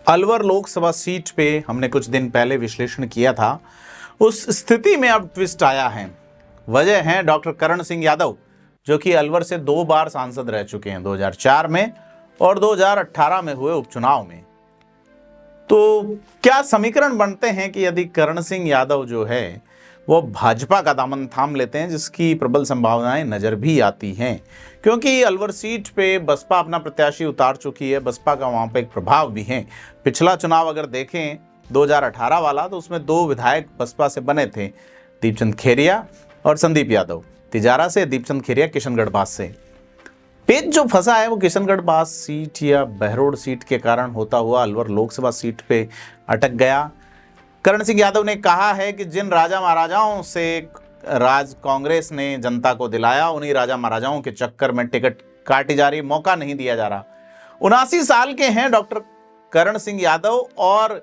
Alwar Lok Sabha seat पे हमने कुछ दिन पहले विश्लेषण किया था। उस स्थिति में अब ट्विस्ट आया है। वजह है डॉक्टर करण सिंह यादव, जो कि अलवर से 2 बार सांसद रह चुके हैं, 2004 में और 2018 में हुए उपचुनाव में। तो क्या समीकरण बनते हैं कि यदि करण सिंह यादव जो है वो भाजपा का दामन थाम लेते हैं, जिसकी प्रबल संभावनाएं नजर भी आती हैं, क्योंकि अलवर सीट पे बसपा अपना प्रत्याशी उतार चुकी है। बसपा का वहां पे एक प्रभाव भी है। पिछला चुनाव अगर देखें 2018 वाला, तो उसमें 2 विधायक बसपा से बने थे, दीपचंद खेरिया और संदीप यादव। तिजारा से, दीपचंद खेरिया किशनगढ़ बास से। पेच जो फंसा है वो किशनगढ़ बास सीट या बहरोड सीट के कारण होता हुआ अलवर लोकसभा सीट पे अटक गया। करण सिंह यादव ने कहा है कि जिन राजा महाराजाओं से राज कांग्रेस ने जनता को दिलाया, उन्हीं राजा महाराजाओं के चक्कर में टिकट काटी जा रही, मौका नहीं दिया जा रहा। 79 साल के हैं डॉक्टर करण सिंह यादव, और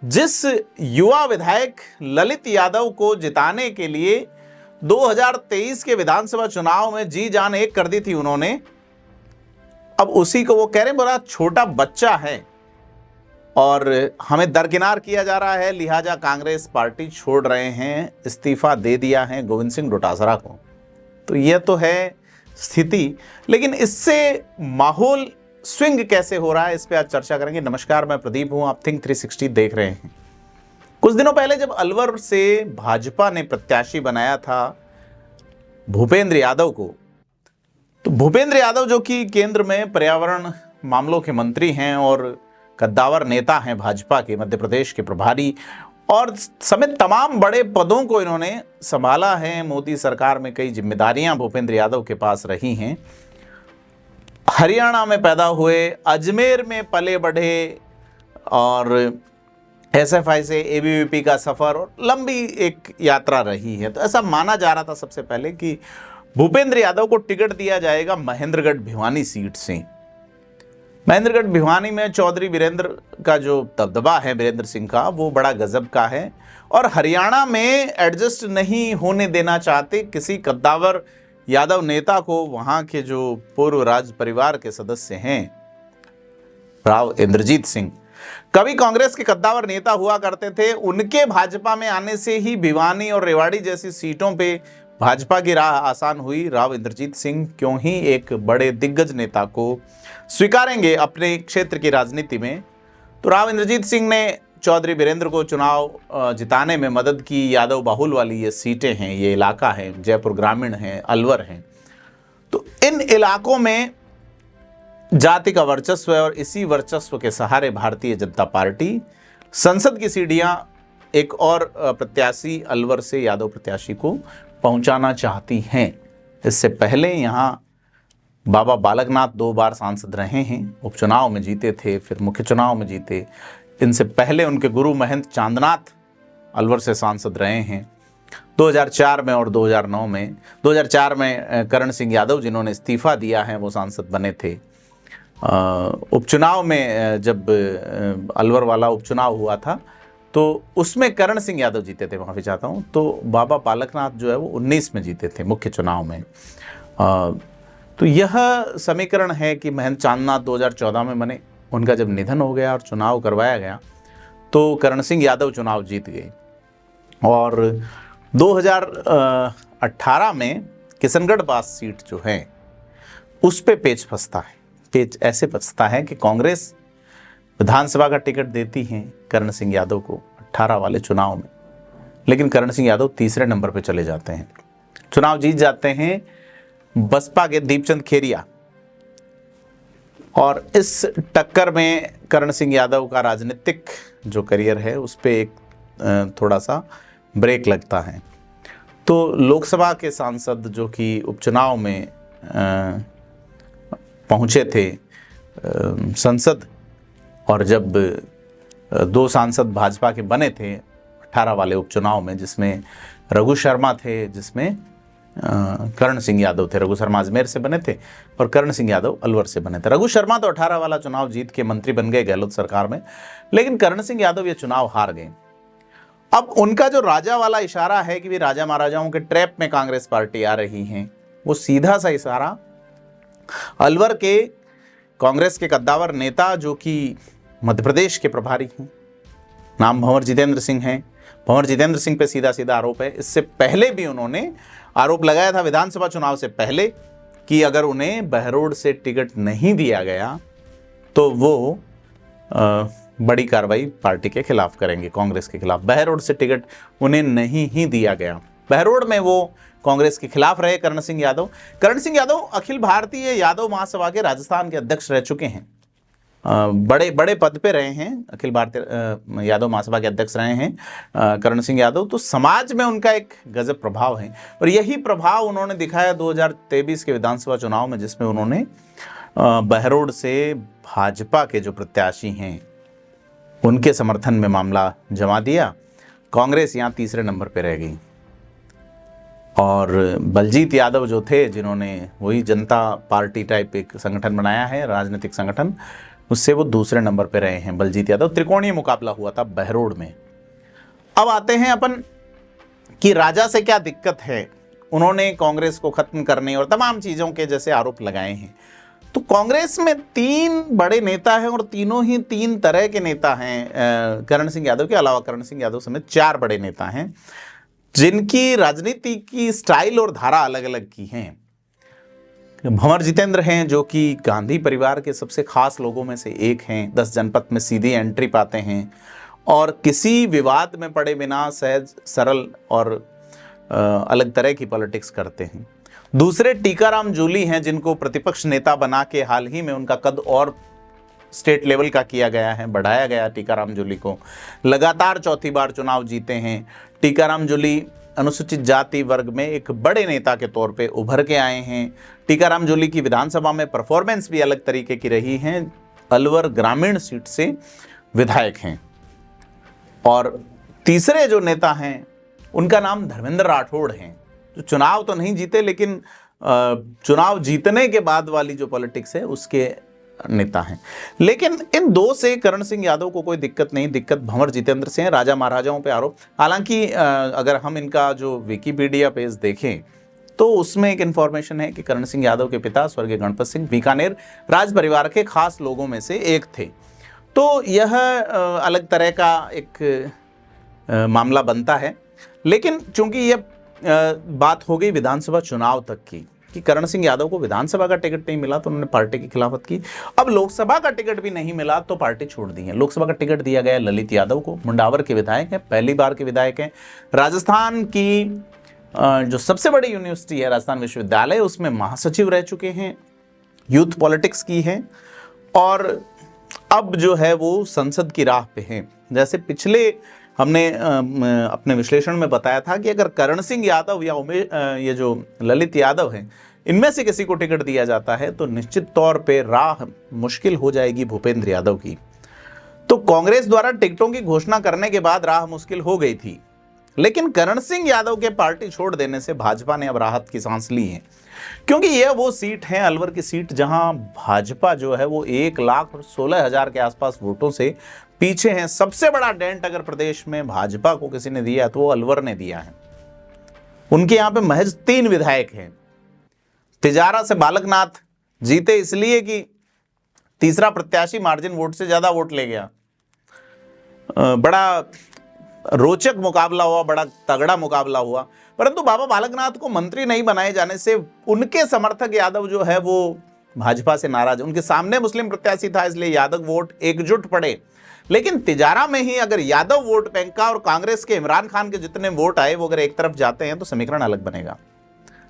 जिस युवा विधायक ललित यादव को जिताने के लिए 2023 के विधानसभा चुनाव में जी जान एक कर दी थी उन्होंने, अब उसी को वो कह रहे बड़ा छोटा बच्चा है और हमें दरकिनार किया जा रहा है, लिहाजा कांग्रेस पार्टी छोड़ रहे हैं, इस्तीफा दे दिया है गोविंद सिंह डोटासरा को। तो यह तो है स्थिति, लेकिन इससे माहौल स्विंग कैसे हो रहा है, इस पे आज चर्चा करेंगे। नमस्कार, मैं प्रदीप हूं, आप थिंक 360 देख रहे हैं। कुछ दिनों पहले जब अलवर से भाजपा ने प्रत्याशी बनाया था भूपेंद्र यादव को, तो भूपेंद्र यादव जो कि केंद्र में पर्यावरण मामलों के मंत्री हैं और कद्दावर नेता हैं भाजपा के, मध्य प्रदेश के प्रभारी और समेत तमाम बड़े पदों को इन्होंने संभाला है। मोदी सरकार में कई जिम्मेदारियां भूपेंद्र यादव के पास रही हैं। हरियाणा में पैदा हुए, अजमेर में पले बढ़े और एसएफआई से एबीवीपी का सफर और लंबी एक यात्रा रही है। तो ऐसा माना जा रहा था सबसे पहले कि भूपेंद्र यादव को टिकट दिया जाएगा महेंद्रगढ़ भिवानी सीट से। महेंद्रगढ़ भिवानी में चौधरी वीरेंद्र का जो दबदबा है, वीरेंद्र सिंह का, वो बड़ा गजब का है और हरियाणा में एडजस्ट नहीं होने देना चाहते किसी कद्दावर यादव नेता को। वहां के जो पूर्व राज परिवार के सदस्य हैं राव इंद्रजीत सिंह, कभी कांग्रेस के कद्दावर नेता हुआ करते थे, उनके भाजपा में आने से ही भिवानी और रेवाड़ी जैसी सीटों पे भाजपा की राह आसान हुई। राव इंद्रजीत सिंह क्यों ही एक बड़े दिग्गज नेता को स्वीकारेंगे अपने क्षेत्र की राजनीति में। तो राव इंद्रजीत सिंह ने चौधरी वीरेंद्र को चुनाव जिताने में मदद की। यादव बाहुल वाली ये सीटें हैं, ये इलाका है, जयपुर ग्रामीण है, अलवर है। तो इन इलाकों में जाति का वर्चस्व है और इसी वर्चस्व के सहारे भारतीय जनता पार्टी संसद की सीढ़ियां एक और प्रत्याशी अलवर से यादव प्रत्याशी को पहुंचाना चाहती हैं। इससे पहले यहां बाबा बालकनाथ 2 बार सांसद रहे हैं, उपचुनाव में जीते थे, फिर मुख्य चुनाव में जीते। इनसे पहले उनके गुरु महंत चांदनाथ अलवर से सांसद रहे हैं 2004 में और 2009 में। 2004 में करण सिंह यादव, जिन्होंने इस्तीफा दिया है, वो सांसद बने थे। उपचुनाव में जब अलवर वाला उपचुनाव हुआ था तो उसमें करण सिंह यादव जीते थे, माफी चाहता हूँ। तो बाबा बालकनाथ जो है वो 19 में जीते थे मुख्य चुनाव में। तो यह समीकरण है कि महंत चांदनाथ 2014 में बने, उनका जब निधन हो गया और चुनाव करवाया गया तो करण सिंह यादव चुनाव जीत गए। और 2018 में किशनगढ़ बास सीट जो है उस पे पेच फंसता है। पेच ऐसे फंसता है कि कांग्रेस विधानसभा का टिकट देती है करण सिंह यादव को 18 वाले चुनाव में, लेकिन करण सिंह यादव तीसरे नंबर पे चले जाते हैं, चुनाव जीत जाते हैं बसपा के दीपचंद खेरिया। और इस टक्कर में करण सिंह यादव का राजनीतिक जो करियर है उस पर एक थोड़ा सा ब्रेक लगता है। तो लोकसभा के सांसद जो कि उपचुनाव में पहुंचे थे संसद, और जब 2 सांसद भाजपा के बने थे 18 वाले उपचुनाव में, जिसमें रघु शर्मा थे, जिसमें करण सिंह यादव थे। रघु शर्मा अजमेर से बने थे और करण सिंह यादव अलवर से बने थे। रघु शर्मा तो 18 वाला चुनाव जीत के मंत्री बन गए गहलोत सरकार में, लेकिन करण सिंह यादव ये चुनाव हार गए। अब उनका जो राजा वाला इशारा है कि भी राजा महाराजाओं के ट्रैप में कांग्रेस पार्टी आ रही है, वो सीधा सा इशारा अलवर के कांग्रेस के कद्दावर नेता जो कि मध्य प्रदेश के प्रभारी हैं, नाम भंवर जितेंद्र सिंह हैं। भंवर जितेंद्र सिंह पे सीधा सीधा आरोप है। इससे पहले भी उन्होंने आरोप लगाया था विधानसभा चुनाव से पहले कि अगर उन्हें बहरोड से टिकट नहीं दिया गया तो वो बड़ी कार्रवाई पार्टी के खिलाफ करेंगे, कांग्रेस के खिलाफ। बहरोड से टिकट उन्हें नहीं ही दिया गया। बहरोड में वो कांग्रेस के खिलाफ रहे करण सिंह यादव। करण सिंह यादव अखिल भारतीय यादव महासभा के राजस्थान के अध्यक्ष रह चुके हैं, बड़े बड़े पद पे रहे हैं, अखिल भारतीय यादव महासभा के अध्यक्ष रहे हैं करण सिंह यादव। तो समाज में उनका एक गजब प्रभाव है और यही प्रभाव उन्होंने दिखाया 2023 के विधानसभा चुनाव में, जिसमें उन्होंने बहरोड से भाजपा के जो प्रत्याशी हैं उनके समर्थन में मामला जमा दिया। कांग्रेस यहाँ तीसरे नंबर पे रह गई और बलजीत यादव जो थे, जिन्होंने वही जनता पार्टी टाइप एक संगठन बनाया है, राजनीतिक संगठन, उससे वो दूसरे नंबर पे रहे हैं बलजीत यादव। त्रिकोणीय मुकाबला हुआ था बहरोड में। अब आते हैं अपन कि राजा से क्या दिक्कत है। उन्होंने कांग्रेस को खत्म करने और तमाम चीज़ों के जैसे आरोप लगाए हैं। तो कांग्रेस में 3 बड़े नेता हैं और तीनों ही 3 तरह के नेता हैं। करण सिंह यादव के अलावा करण सिंह यादव समेत 4 बड़े नेता हैं जिनकी राजनीति की स्टाइल और धारा अलग अलग की हैं। भंवर जितेंद्र हैं जो कि गांधी परिवार के सबसे खास लोगों में से एक हैं। 10 जनपद में सीधी एंट्री पाते हैं और किसी विवाद में पड़े बिना सहज सरल और अलग तरह की पॉलिटिक्स करते हैं। दूसरे टीकाराम जूली हैं जिनको प्रतिपक्ष नेता बना के हाल ही में उनका कद और स्टेट लेवल का किया गया है, बढ़ाया गया टीकाराम जूली को। लगातार चौथी बार चुनाव जीते हैं। टीकाराम जूली अनुसूचित जाति वर्ग में एक बड़े नेता के तौर पे उभर के आए हैं। टीकाराम जूली की विधानसभा में परफॉर्मेंस भी अलग तरीके की रही है। अलवर ग्रामीण सीट से विधायक हैं। और तीसरे जो नेता हैं उनका नाम धर्मेंद्र राठौड़ हैं, जो चुनाव तो नहीं जीते लेकिन चुनाव जीतने के बाद वाली जो पॉलिटिक्स है उसके नेता हैं। लेकिन इन 2 से करण सिंह यादव को कोई दिक्कत नहीं। दिक्कत भंवर जितेंद्र से है, राजा महाराजाओं पे आरोप। हालांकि अगर हम इनका जो विकिपीडिया पेज देखें तो उसमें एक इन्फॉर्मेशन है कि करण सिंह यादव के पिता स्वर्गीय गणपत सिंह बीकानेर राज परिवार के खास लोगों में से एक थे। तो यह अलग तरह का एक मामला बनता है। लेकिन चूंकि यह बात हो गई विधानसभा चुनाव तक की कि करण सिंह यादव को विधानसभा का टिकट नहीं मिला तो उन्होंने पार्टी की खिलाफत की। अब लोकसभा का टिकट भी नहीं मिला तो पार्टी छोड़ दी है। लोकसभा का टिकट दिया गया ललित यादव को, मुंडावर के विधायक हैं, पहली बार के विधायक हैं। राजस्थान की जो सबसे बड़ी यूनिवर्सिटी है राजस्थान विश्वविद्यालय, उसमें महासचिव रह चुके हैं, यूथ पॉलिटिक्स की है और अब जो है वो संसद की राह पे हैं। जैसे पिछले हमने अपने विश्लेषण में बताया था कि अगर करण सिंह यादव या ये जो ललित यादव हैं, इनमें से किसी को टिकट दिया जाता है तो निश्चित तौर पे राह मुश्किल हो जाएगी भूपेंद्र यादव की। तो कांग्रेस द्वारा टिकटों की घोषणा करने के बाद राह मुश्किल हो गई थी, लेकिन करण सिंह यादव के पार्टी छोड़ देने से भाजपा ने अब राहत की सांस ली है, क्योंकि यह वो सीट है, अलवर की सीट, जहां भाजपा जो है वो 1,16,000 के आसपास वोटों से पीछे है। सबसे बड़ा डेंट अगर प्रदेश में भाजपा को किसी ने दिया तो वो अलवर ने दिया है। उनके यहां पे महज 3 विधायक हैं। तिजारा से बालकनाथ जीते इसलिए कि तीसरा प्रत्याशी मार्जिन वोट से ज्यादा वोट ले गया। बड़ा रोचक मुकाबला हुआ, बड़ा तगड़ा मुकाबला हुआ, परंतु बाबा बालकनाथ को मंत्री नहीं बनाए जाने से उनके समर्थक यादव जो है वो भाजपा से नाराज। उनके सामने मुस्लिम प्रत्याशी था इसलिए यादव वोट एकजुट पड़े। लेकिन तिजारा में ही अगर यादव वोट बैंक का और कांग्रेस के इमरान खान के जितने वोट आए वो अगर एक तरफ जाते हैं तो समीकरण अलग बनेगा।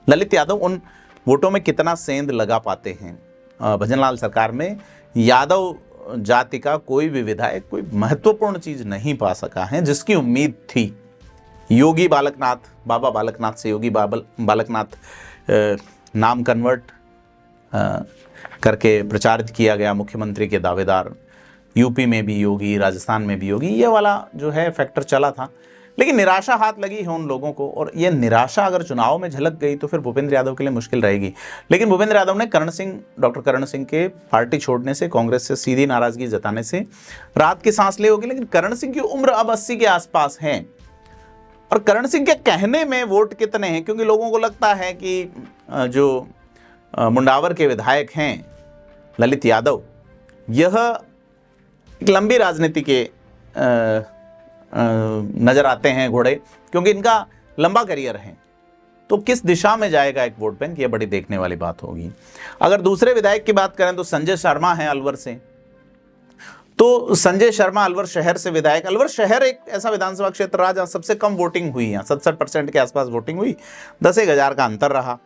ललित यादव उन वोटों में कितना सेंध लगा पाते हैं। भजनलाल सरकार में यादव जाति का कोई भी विधायक कोई महत्वपूर्ण चीज नहीं पा सका है जिसकी उम्मीद थी। योगी बालकनाथ, बाबा बालकनाथ से योगी बालकनाथ नाम कन्वर्ट करके प्रचारित किया गया, मुख्यमंत्री के दावेदार। यूपी में भी योगी, राजस्थान में भी योगी, ये वाला जो है फैक्टर चला था। लेकिन निराशा हाथ लगी है उन लोगों को, और ये निराशा अगर चुनाव में झलक गई तो फिर भूपेंद्र यादव के लिए मुश्किल रहेगी। लेकिन भूपेंद्र यादव ने डॉक्टर करण सिंह के पार्टी छोड़ने से, कांग्रेस से सीधी नाराजगी जताने से राहत की सांस ली होगी। लेकिन करण सिंह की उम्र अब 80 के आसपास है, और करण सिंह के कहने में वोट कितने हैं, क्योंकि लोगों को लगता है कि जो मुंडावर के विधायक हैं ललित यादव, यह एक लंबी राजनीति के नजर आते हैं घोड़े, क्योंकि इनका लंबा करियर है। तो किस दिशा में जाएगा एक वोट बैंक, ये बड़ी देखने वाली बात होगी। अगर दूसरे विधायक की बात करें तो संजय शर्मा है अलवर से। तो संजय शर्मा अलवर शहर से विधायक। अलवर शहर एक ऐसा विधानसभा क्षेत्र रहा जहां सबसे कम वोटिंग हुई है, 67% के आसपास वोटिंग हुई, 10,000 का अंतर रहा।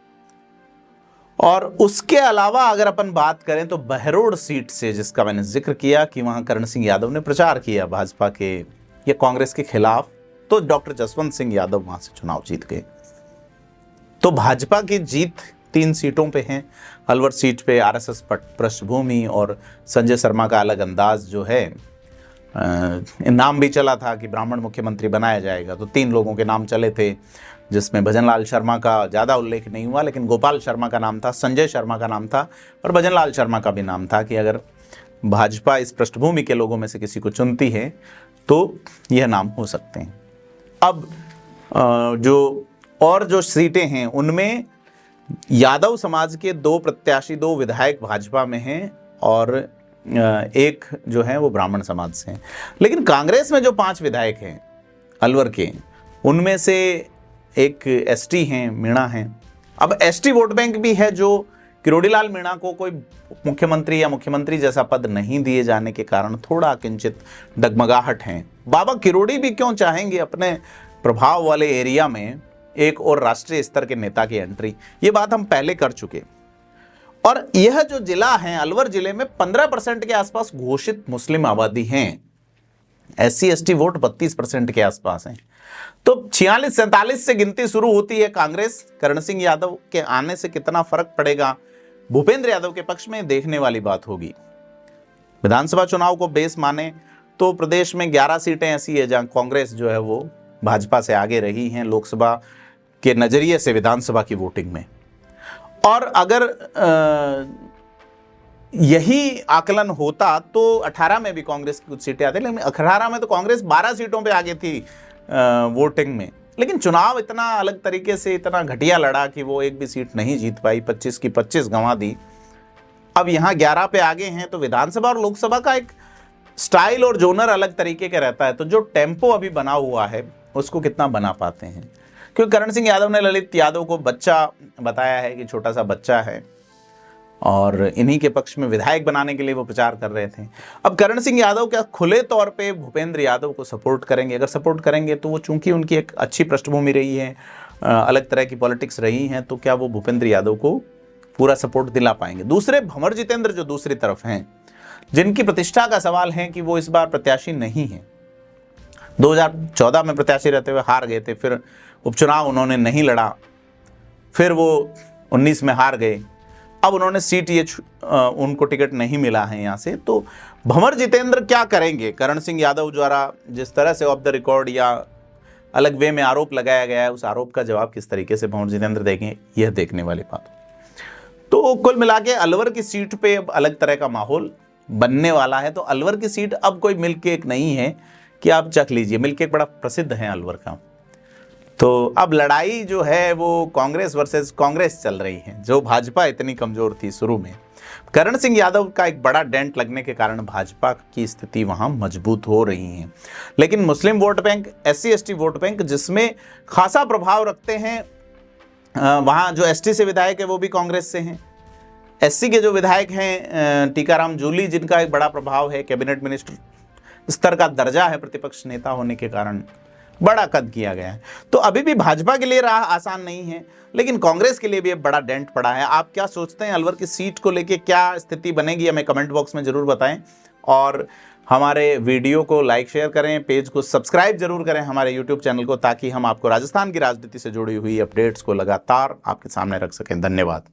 और उसके अलावा अगर अपन बात करें तो बहरोड सीट से, जिसका मैंने जिक्र किया कि वहां करण सिंह यादव ने प्रचार किया भाजपा के या कांग्रेस के खिलाफ, तो डॉक्टर जसवंत सिंह यादव वहां से चुनाव जीत गए। तो भाजपा की जीत 3 सीटों पे है। अलवर सीट पे आरएसएस पृष्ठभूमि और संजय शर्मा का अलग अंदाज जो है, नाम भी चला था कि ब्राह्मण मुख्यमंत्री बनाया जाएगा, तो 3 लोगों के नाम चले थे, जिसमें भजनलाल शर्मा का ज़्यादा उल्लेख नहीं हुआ, लेकिन गोपाल शर्मा का नाम था, संजय शर्मा का नाम था और भजनलाल शर्मा का भी नाम था कि अगर भाजपा इस पृष्ठभूमि के लोगों में से किसी को चुनती है तो यह नाम हो सकते हैं। अब जो सीटें हैं उनमें यादव समाज के 2 प्रत्याशी, 2 विधायक भाजपा में हैं और एक जो है वो ब्राह्मण समाज से हैं। लेकिन कांग्रेस में जो 5 विधायक हैं अलवर के, उनमें से एक एसटी हैं, मीणा हैं। अब एसटी वोट बैंक भी है, जो किरोड़ीलाल मीणा को कोई मुख्यमंत्री या मुख्यमंत्री जैसा पद नहीं दिए जाने के कारण थोड़ा किंचित डगमगाहट है। बाबा किरोड़ी भी क्यों चाहेंगे अपने प्रभाव वाले एरिया में एक और राष्ट्रीय स्तर के नेता की एंट्री, ये बात हम पहले कर चुके। और यह जो जिला है, अलवर जिले में 15% के आसपास घोषित मुस्लिम आबादी हैं। SC ST वोट 32% के आसपास हैं। तो 46-47 से गिनती शुरू होती है। कांग्रेस करण सिंह यादव के आने से कितना फर्क पड़ेगा भूपेंद्र यादव के पक्ष में, देखने वाली बात होगी। विधानसभा चुनाव को बेस माने तो प्रदेश में 11 सीटें ऐसी है जहां कांग्रेस जो है वो भाजपा से आगे रही हैं लोकसभा के नजरिए से विधानसभा की वोटिंग में। और अगर यही आकलन होता तो 18 में भी कांग्रेस की कुछ सीटें आती, लेकिन 18 में तो कांग्रेस 12 सीटों पे आगे थी वोटिंग में। लेकिन चुनाव इतना अलग तरीके से, इतना घटिया लड़ा कि वो एक भी सीट नहीं जीत पाई, 25 की 25 गंवा दी। अब यहाँ 11 पे आगे हैं, तो विधानसभा और लोकसभा का एक स्टाइल और जोनर अलग तरीके का रहता है। तो जो टेम्पो अभी बना हुआ है उसको कितना बना पाते हैं, क्योंकि करण सिंह यादव ने ललित यादव को बच्चा बताया है कि छोटा सा बच्चा है, और इन्हीं के पक्ष में विधायक बनाने के लिए वो प्रचार कर रहे थे। अब करण सिंह यादव क्या खुले तौर पे भूपेंद्र यादव को सपोर्ट करेंगे? अगर सपोर्ट करेंगे तो वो, चूंकि उनकी एक अच्छी पृष्ठभूमि रही है, अलग तरह की पॉलिटिक्स रही हैं, तो क्या वो भूपेंद्र यादव को पूरा सपोर्ट दिला पाएंगे? दूसरे भंवर जितेंद्र जो दूसरी तरफ हैं, जिनकी प्रतिष्ठा का सवाल है कि वो इस बार प्रत्याशी नहीं है। 2014 में प्रत्याशी रहते हुए हार गए थे, फिर उपचुनाव उन्होंने नहीं लड़ा, फिर वो 19 में हार गए, अब उन्होंने सीट उनको टिकट नहीं मिला है यहाँ से। तो भंवर जितेंद्र क्या करेंगे? करण सिंह यादव द्वारा जिस तरह से ऑफ द रिकॉर्ड या अलग वे में आरोप लगाया गया है, उस आरोप का जवाब किस तरीके से भंवर जितेंद्र देंगे, यह देखने वाली बात। तो कुल मिला के अलवर की सीट पे अब अलग तरह का माहौल बनने वाला है। तो अलवर की सीट अब कोई मिल्क केक नहीं है कि आप चख लीजिए, मिल्क केक बड़ा प्रसिद्ध है अलवर का। तो अब लड़ाई जो है वो कांग्रेस वर्सेस कांग्रेस चल रही है, जो भाजपा इतनी कमजोर थी शुरू में। करण सिंह यादव का एक बड़ा डेंट लगने के कारण भाजपा की स्थिति वहां मजबूत हो रही है। लेकिन Muslim vote bank, SC ST vote bank जिसमें खासा प्रभाव रखते हैं, वहां जो ST से विधायक है वो भी कांग्रेस से हैं। SC के जो विधायक हैं टीकाराम जूली, जिनका एक बड़ा प्रभाव है, कैबिनेट मिनिस्टर स्तर का दर्जा है प्रतिपक्ष नेता होने के कारण, बड़ा कद किया गया है। तो अभी भी भाजपा के लिए राह आसान नहीं है, लेकिन कांग्रेस के लिए भी एक बड़ा डेंट पड़ा है। आप क्या सोचते हैं अलवर की सीट को लेके, क्या स्थिति बनेगी? हमें कमेंट बॉक्स में जरूर बताएं, और हमारे वीडियो को लाइक शेयर करें, पेज को सब्सक्राइब जरूर करें हमारे यूट्यूब चैनल को, ताकि हम आपको राजस्थान की राजनीति से जुड़ी हुई अपडेट्स को लगातार आपके सामने रख सकें। धन्यवाद।